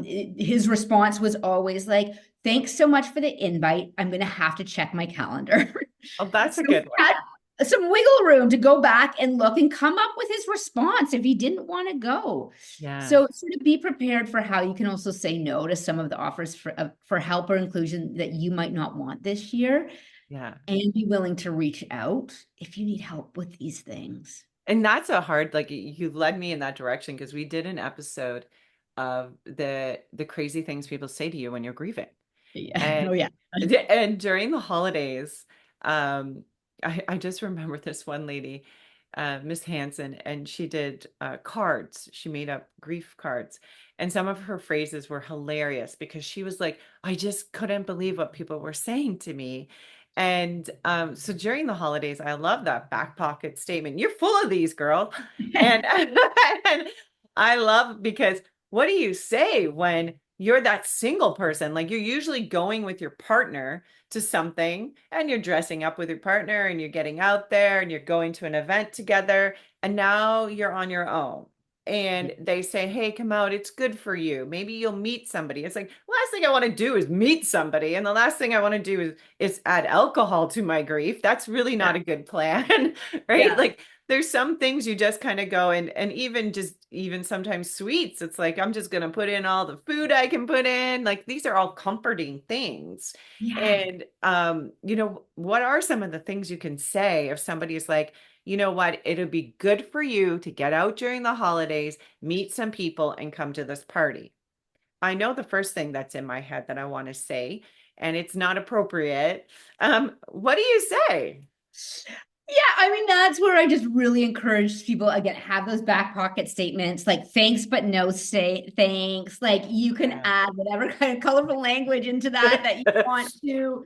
his response was always like, thanks so much for the invite. I'm going to have to check my calendar. Oh, that's So a he good one. had some wiggle room to go back and look and come up with his response if he didn't want to go. Yeah. So sort of be prepared for how you can also say no to some of the offers for help or inclusion that you might not want this year, Yeah. and be willing to reach out if you need help with these things. And that's a hard, like you led me in that direction because we did an episode of the crazy things people say to you when you're grieving. Yeah. And Oh, yeah. and during the holidays, I just remember this one lady, Miss Hanson, and she did cards. She made up grief cards. And some of her phrases were hilarious because she was like, I just couldn't believe what people were saying to me. And so during the holidays, I love that back pocket statement. You're full of these, girl. And, and I love because what do you say when you're that single person? Like you're usually going with your partner to something and you're dressing up with your partner and you're getting out there and you're going to an event together and now you're on your own. And they say, hey, come out. It's good for you. Maybe you'll meet somebody. It's like, last thing I want to do is meet somebody. And the last thing I want to do is add alcohol to my grief. That's really not Yeah. a good plan, right? Yeah. Like there's some things you just kind of go and even sometimes sweets. It's like, I'm just going to put in all the food I can put in. Like these are all comforting things. Yeah. And, what are some of the things you can say if somebody is like, you know what, it'll be good for you to get out during the holidays, meet some people, and come to this party? I know the first thing that's in my head that I want to say, and it's not appropriate. What do you say? Yeah, I mean, that's where I just really encourage people, again, have those back pocket statements like thanks, but no say thanks. Like you can Yeah. add whatever kind of colorful language into that you want to.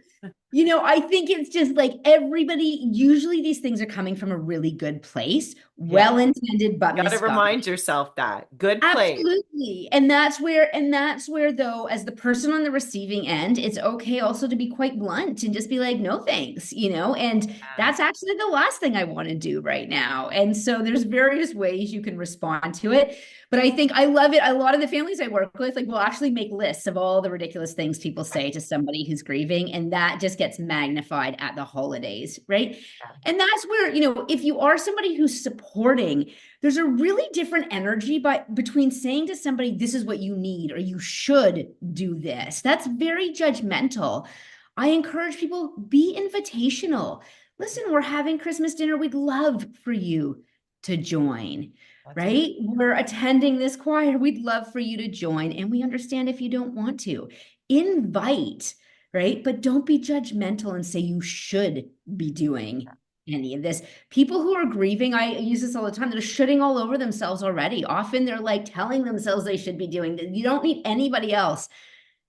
I think it's just like everybody, usually these things are coming from a really good place, Yeah. well intended, but Got to misguided. remind yourself that. Good place. Absolutely. And that's where though, as the person on the receiving end, it's okay also to be quite blunt and just be like, no thanks, and Yeah. that's actually the last thing I want to do right now. And so there's various ways you can respond to it. But I think I love it. A lot of the families I work with, like, will actually make lists of all the ridiculous things people say to somebody who's grieving. And that just gets magnified at the holidays, right? Yeah. And that's where, you know, if you are somebody who's supporting, there's a really different energy between saying to somebody, this is what you need, or you should do this. That's very judgmental. I encourage people, be invitational. Listen, we're having Christmas dinner. We'd love for you to join, That's right? We're attending this choir. We'd love for you to join. And we understand if you don't want to. Invite, right? But don't be judgmental and say you should be doing any of this. People who are grieving, I use this all the time, they're shitting all over themselves already. Often they're like telling themselves they should be doing this. You don't need anybody else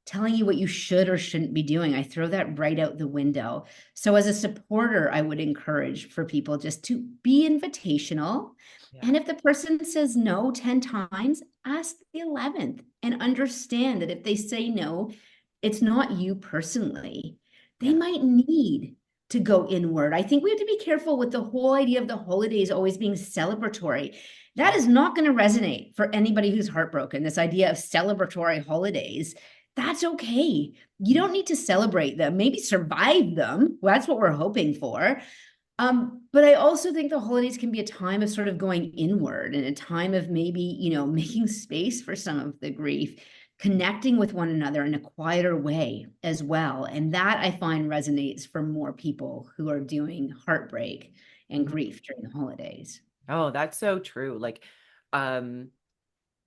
telling you what you should or shouldn't be doing. I throw that right out the window. So as a supporter, I would encourage for people just to be invitational. Yeah. And if the person says no 10 times, ask the 11th and understand that if they say no, it's not you personally. They Yeah. might need to go inward. I think we have to be careful with the whole idea of the holidays always being celebratory. That is not going to resonate for anybody who's heartbroken. This idea of celebratory holidays, that's okay. You don't need to celebrate them, maybe survive them. Well, that's what we're hoping for. But I also think the holidays can be a time of sort of going inward and a time of maybe, you know, making space for some of the grief, connecting with one another in a quieter way as well. And that I find resonates for more people who are doing heartbreak and Mhm. grief during the holidays. Oh, that's so true. Like, um,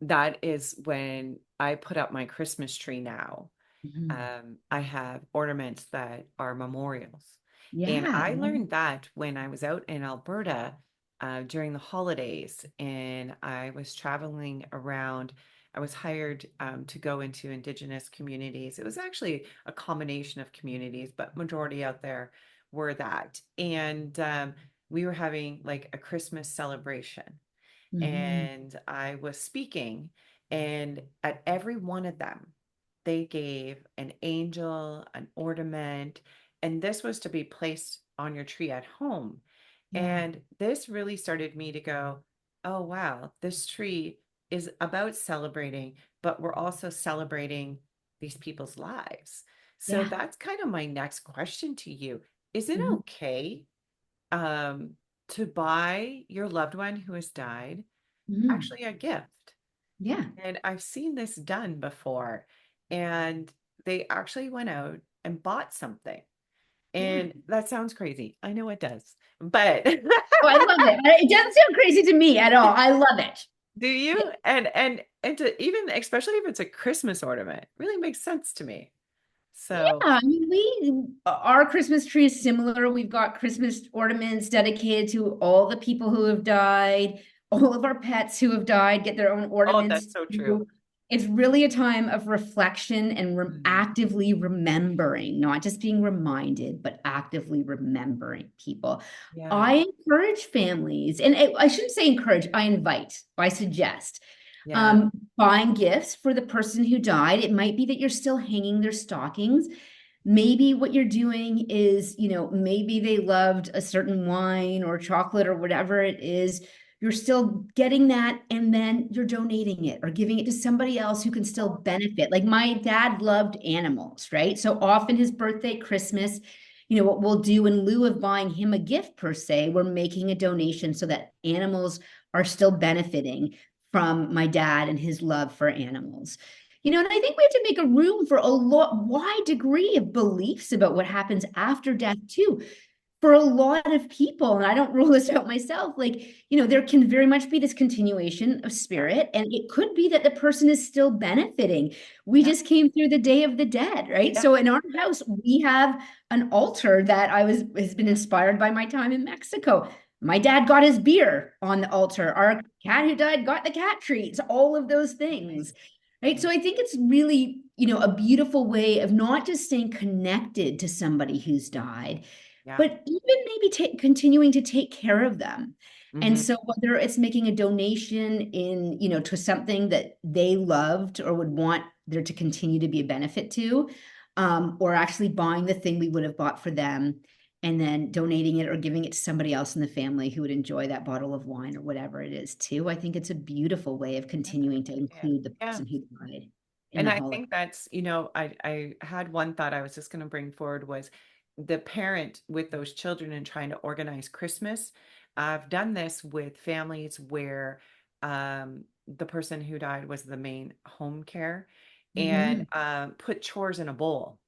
that is when I put up my Christmas tree now. Mhm. I have ornaments that are memorials. And Yeah. I learned that when I was out in Alberta during the holidays, and I was traveling around. I was hired to go into Indigenous communities. It was actually a combination of communities, but majority out there were that. And we were having like a Christmas celebration, Mhm. and I was speaking, and at every one of them, they gave an angel, an ornament, and this was to be placed on your tree at home. Yeah. And this really started me to go, oh, wow, this tree is about celebrating, but we're also celebrating these people's lives. So Yeah. that's kind of my next question to you. Is it Mhm. okay um, to buy your loved one who has died Mhm. actually a gift? Yeah. And I've seen this done before. And they actually went out and bought something. Yeah. And that sounds crazy. I know it does. But Oh, I love it. It doesn't sound crazy to me at all. I love it. do you? And to even especially if it's a Christmas ornament, really makes sense to me. Yeah, So, I mean, our Christmas tree is similar. We've got Christmas ornaments dedicated to all the people who have died, all of our pets who have died get their own oh, ornaments that's so true. too. It's really a time of reflection and Mhm. actively remembering, not just being reminded, but actively remembering people. Yeah. I encourage families, and I shouldn't say encourage, I invite, I suggest Yeah. buying gifts for the person who died. It might be that you're still hanging their stockings. Maybe what you're doing is, you know, maybe they loved a certain wine or chocolate or whatever it is. You're still getting that and then you're donating it or giving it to somebody else who can still Oh, benefit. Like my dad loved animals, right? So often his birthday, Christmas, you know, what we'll do in lieu of buying him a gift per se, we're making a donation so that animals are still benefiting from my dad and his love for animals. You know, and I think we have to make a room for a wide degree of beliefs about what happens after death too. For a lot of people, and I don't rule this out myself, like, you know, there can very much be this continuation of yeah. spirit, and it could be that the person is still benefiting. We Yeah. just came through the Day of the Dead, right? Yeah. So in our house, we have an altar that has been inspired by my time in Mexico. My dad got his beer on the altar. Our cat who died got the cat treats, all of those things. Right. So I think it's really, you know, a beautiful way of not just staying connected to somebody who's died, Yeah. but even maybe continuing to take care of them. And Hmm. so whether it's making a donation in, you know, to something that they loved or would want there to continue to be a benefit to, or actually buying the thing we would have bought for them and then donating it or giving it to somebody else in the family who would enjoy that bottle of wine or whatever it is too. I think it's a beautiful way of That's a continuing to good idea. include the Yeah. person who died in And the I holiday. think that's, I had one thought I was just going to bring forward was the parent with those children and trying to organize Christmas. I've done this with families where the person who died was the main home care, and Mhm. put chores in a bowl.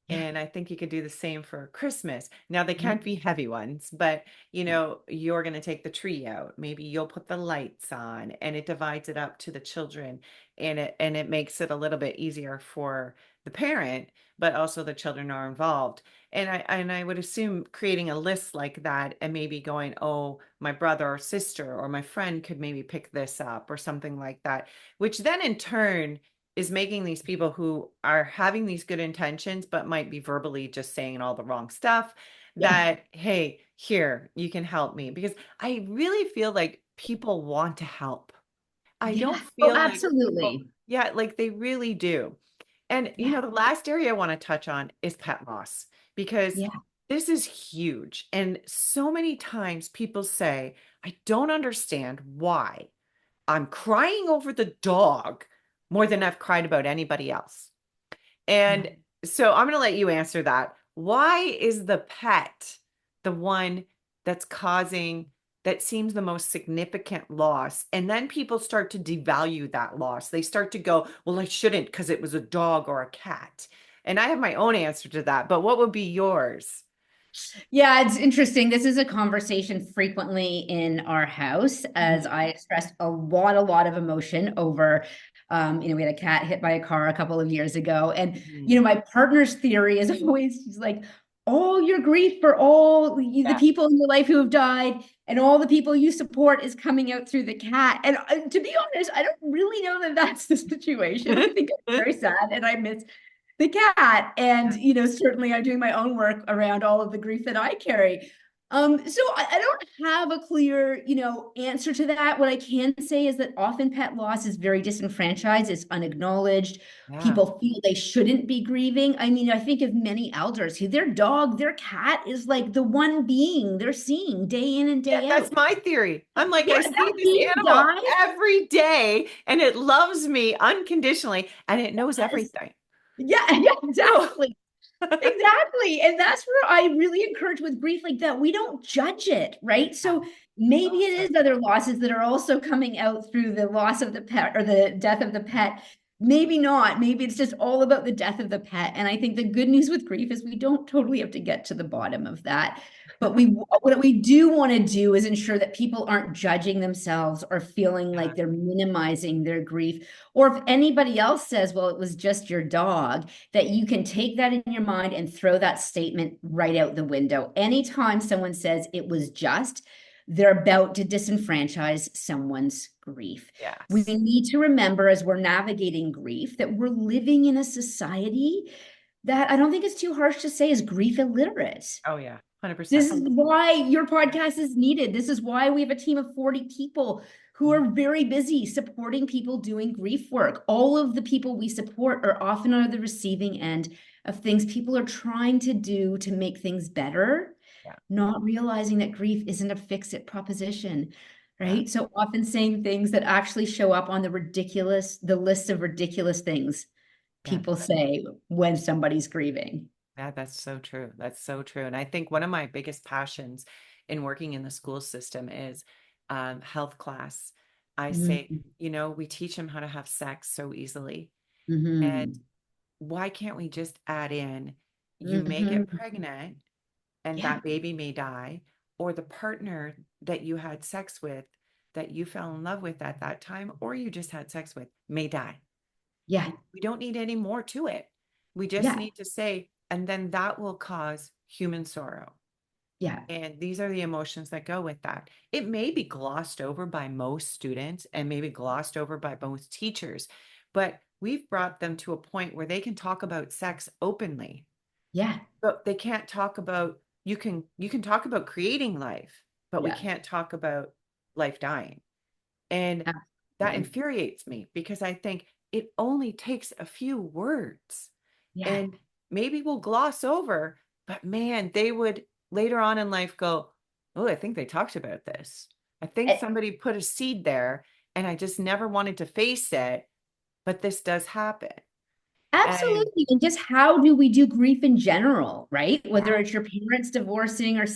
Yeah. And I think you could do the same for Christmas. Now, they Yeah. can't be heavy ones, but you're going to take the tree out. Maybe you'll put the lights on, and it divides it up to the children, and it makes it a little bit easier for the parent, but also the children are involved. And I would assume creating a list like that and maybe going, oh, my brother or sister or my friend could maybe pick this up or something like that, which then in turn is making these people who are having these good intentions but might be verbally just saying all the wrong stuff, Yeah. that hey, here, you can help me, because I really feel like people want to help. I Yeah. don't Oh, feel like people, absolutely. yeah, like they really do. And Yeah. the last area I want to touch on is pet loss, because Yeah. this is huge. And so many times people say, I don't understand why I'm crying over the dog more than I've cried about anybody else. Yeah. And so I'm going to let you answer that. Why is the pet the one that's causing, that seems the most significant loss? And then people start to devalue that loss. They start to go, well, I shouldn't because it was a dog or a cat. And I have my own answer to that, but what would be yours? Yeah, it's interesting. This is a conversation frequently in our house as Mhm. I expressed a lot of emotion over, we had a cat hit by a car a couple of years ago. And, Mhm. my partner's theory is always she's like, all your grief for all the Yeah. people in your life who have died and all the people you support is coming out through the cat. And to be honest, I don't really know that that's the situation. I think it's very sad and I miss the cat. And, certainly I'm doing my own work around all of the grief that I carry. So I don't have a clear, answer to that. What I can say is that often pet loss is very disenfranchised, it's unacknowledged. Yeah. People feel they shouldn't be grieving. I mean, I think of many elders who their dog, their cat is like the one being they're seeing day in and Yeah, day that's out. my theory. I'm like, Yeah, I see that this being animal dies. every day and it loves me unconditionally and it knows everything. Yeah, yeah, No. exactly. Exactly. And that's where I really encourage with grief like that. We don't judge it, right? Yeah. So maybe Oh, it so is other losses that are also coming out through the loss of the pet or the death of the pet. Maybe not. Maybe it's just all about the death of the pet. And I think the good news with grief is we don't totally have to get to the bottom of that. But what we do want to do is ensure that people aren't judging themselves or feeling yeah, like they're minimizing their grief. Or if anybody else says, well, it was just your dog, that you can take that in your mind and throw that statement right out the window. Anytime someone says it was just, they're about to disenfranchise someone's grief. We yes. need to remember as we're navigating grief that we're living in a society that I don't think it's too harsh to say is grief illiterate. Oh yeah, This 100%. is why your podcast is needed. This is why we have a team of 40 people who Mhm. are very busy supporting people doing grief work. All of the people we support are often on the receiving end of things people are trying to do to make things better, Yeah, not realizing that grief isn't a fix-it proposition, yeah, right? So often saying things that actually show up on the list of ridiculous things yeah. people say when somebody's grieving. Yeah, that's so true. That's so true. And I think one of my biggest passions in working in the school system is health class. I say, Mhm. we teach them how to have sex so easily. And Mhm. why can't we just add in, you may get Mhm. pregnant and Yeah, that baby may die, or the partner that you had sex with, that you fell in love with at that time, or you just had sex with, may die. yeah, We don't need any more to it. We just yeah, need to say, and then that will cause human sorrow. yeah, And these are the emotions that go with that. It may be glossed over by most students and maybe glossed over by most teachers, but we've brought them to a point where they can talk about sex openly, yeah, but they can't talk about, you can talk about creating life, but we yeah, can't talk about life dying. And that absolutely. infuriates me because I think it only takes a few words, Yeah. and maybe we'll gloss over, but man, they would later on in life go, oh, I think they talked about this. I think Eh, somebody put a seed there and I just never wanted to face it, but this does happen. And Absolutely. And just how do we do grief in general, right? Whether yeah, it's your parents divorcing or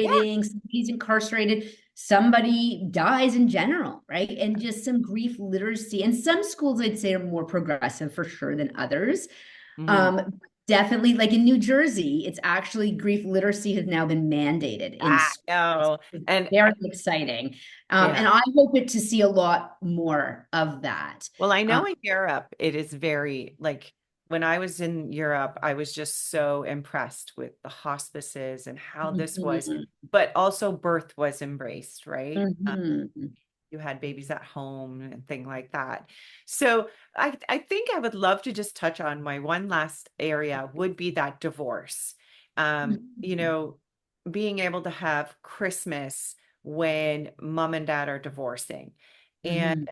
yeah. separating, somebody's incarcerated, somebody dies in general, right? And just some grief literacy. And some schools I'd say are more progressive for sure than others. Mhm. Um, Definitely, like in New Jersey, it's actually grief literacy has now been mandated in I schools. know. And Very exciting. yeah. And I hope it to see a lot more of that. Well, I Um, know in Europe, it is very like when I was in Europe, I was just so impressed with the hospices and how this was, mhm, but also birth was embraced, right? mhm, You had babies at home and thing like that. So I think I would love to just touch on my one last area would be that divorce. You mhm, know, being able to have Christmas when mom and dad are divorcing. And mhm,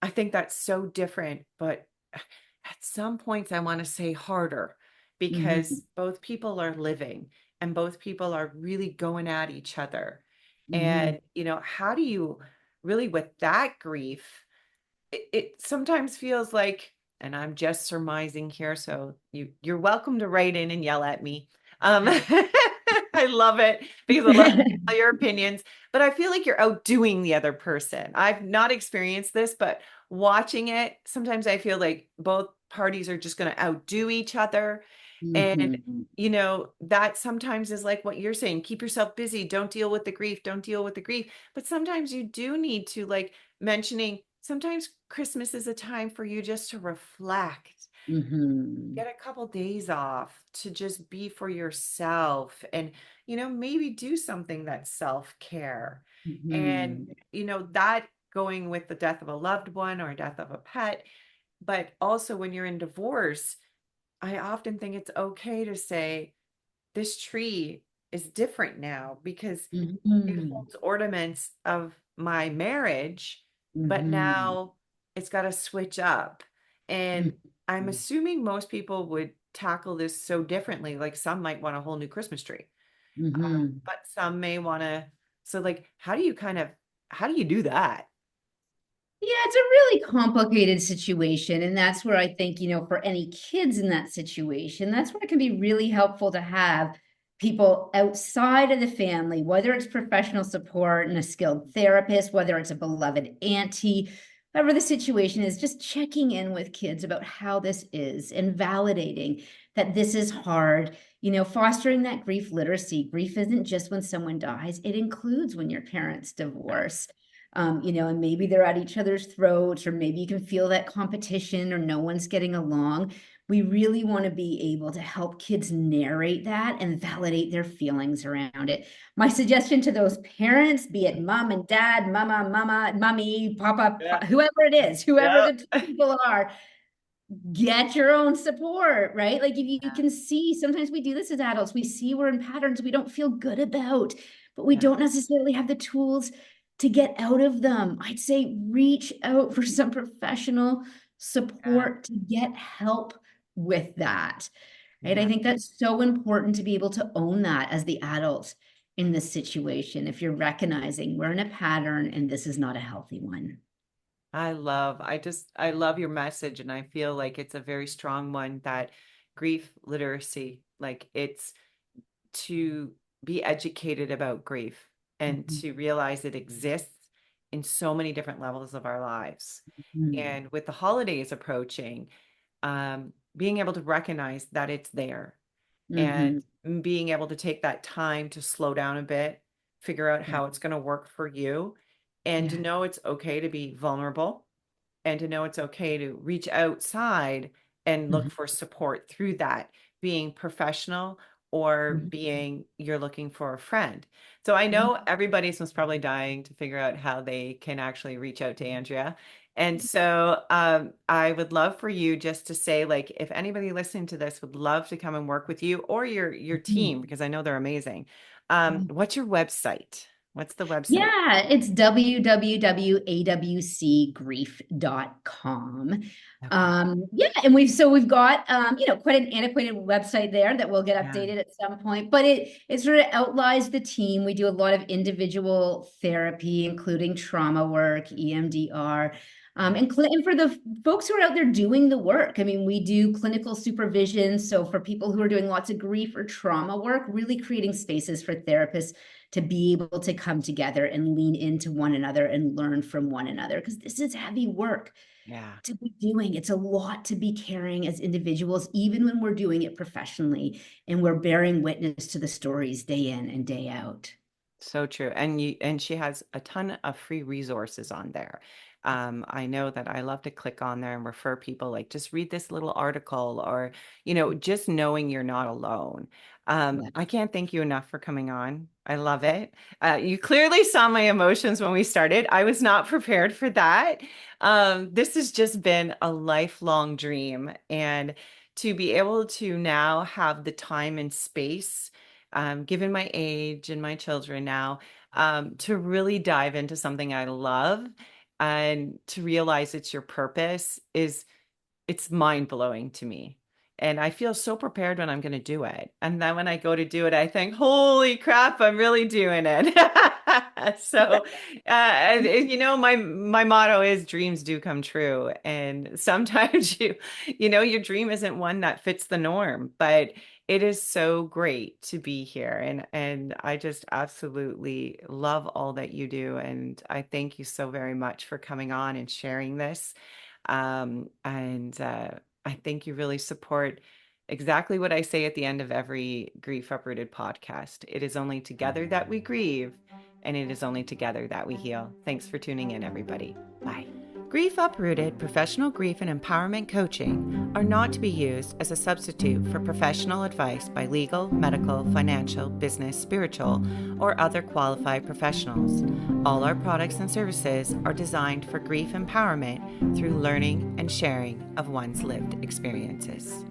I think that's so different, but at some points I want to say harder mhm, because both people are living and both people are really going at each other. mhm, And, how do you really, with that grief, it sometimes feels like, and I'm just surmising here, so you're welcome to write in and yell at me. I love it because I love all your opinions, but I feel like you're outdoing the other person. I've not experienced this, but watching it, sometimes I feel like both parties are just going to outdo each other. And, mhm, that sometimes is like what you're saying, keep yourself busy, don't deal with the grief, don't deal with the grief. But sometimes you do need to, like mentioning, sometimes Christmas is a time for you just to reflect, mhm, get a couple days off to just be for yourself and, maybe do something that's self-care. And, mhm, that going with the death of a loved one or death of a pet, but also when you're in divorce, I often think it's okay to say, this tree is different now because it mhm, holds ornaments of my marriage, but mhm, now it's got to switch up. And I'm mhm, assuming most people would tackle this so differently. Like some might want a whole new Christmas tree, mhm. but some may want to. So, like, how do you do that? Yeah, it's a really complicated situation. And that's where I think, for any kids in that situation, that's where it can be really helpful to have people outside of the family, whether it's professional support and a skilled therapist, whether it's a beloved auntie, whatever the situation is, just checking in with kids about how this is and validating that this is hard. Fostering that grief literacy. Grief isn't just when someone dies, it includes when your parents divorce, and maybe they're at each other's throats, or maybe you can feel that competition or no one's getting along. We really want to be able to help kids narrate that and validate their feelings around it. My suggestion to those parents, be it mom and dad, mama, mommy, papa, Yeah. whoever it is, whoever Yeah. the people are, get your own support, right? Like if you can see, sometimes we do this as adults, we see we're in patterns we don't feel good about, but we Yeah. don't necessarily have the tools to get out of them. I'd say reach out for some professional Yeah. support to get help with that, right? I Yeah. think that's so important to be able to own that as the adult in this situation. If you're recognizing we're in a pattern and this is not a healthy one. I love your message, and I feel like it's a very strong one that grief literacy, like it's to be educated about grief and Mhm. to realize it exists in so many different levels of our lives. Mhm. And with the holidays approaching, being able to recognize that it's there and Mhm. being able to take that time to slow down a bit, figure out Yeah. how it's going to work for you, and to Yeah. know it's okay to be vulnerable and to know it's okay to reach outside and look Mhm. for support through that, being professional or Mhm. being you're looking for a friend. So I Yeah. know everybody's most probably dying to figure out how they can actually reach out to Andrea. And so I would love for you just to say, like, if anybody listening to this would love to come and work with you or your team, Mhm. because I know they're amazing. Yeah. What's your website? What's the website? Yeah, it's www.awcgrief.com. Okay. Yeah, and we've got quite an antiquated website there that will get Yeah. updated at some point, but it sort of outlines the team. We do a lot of individual therapy, including trauma work, EMDR. And for the folks who are out there doing the work, I mean, we do clinical supervision. So for people who are doing lots of grief or trauma work, really creating spaces for therapists to be able to come together and lean into one another and learn from one another, because this is heavy work Yeah. to be doing. It's a lot to be carrying as individuals, even when we're doing it professionally and we're bearing witness to the stories day in and day out. So true. And she has a ton of free resources on there. I know that I love to click on there and refer people like just read this little article or, just knowing you're not alone. Yeah. I can't thank you enough for coming on. I love it. You clearly saw my emotions when we started. I was not prepared for that. This has just been a lifelong dream. And to be able to now have the time and space given my age and my children now, to really dive into something I love and to realize it's your purpose it's mind blowing to me. And I feel so prepared when I'm going to do it. And then when I go to do it, I think, holy crap, I'm really doing it. So, my motto is dreams do come true. And sometimes your dream isn't one that fits the norm, but it is so great to be here. And I just absolutely love all that you do. And I thank you so very much for coming on and sharing this. And I think you really support exactly what I say at the end of every Grief Uprooted podcast. It is only together that we grieve, and it is only together that we heal. Thanks for tuning in, everybody. Bye. Grief Uprooted professional grief and empowerment coaching are not to be used as a substitute for professional advice by legal, medical, financial, business, spiritual, or other qualified professionals. All our products and services are designed for grief empowerment through learning and sharing of one's lived experiences.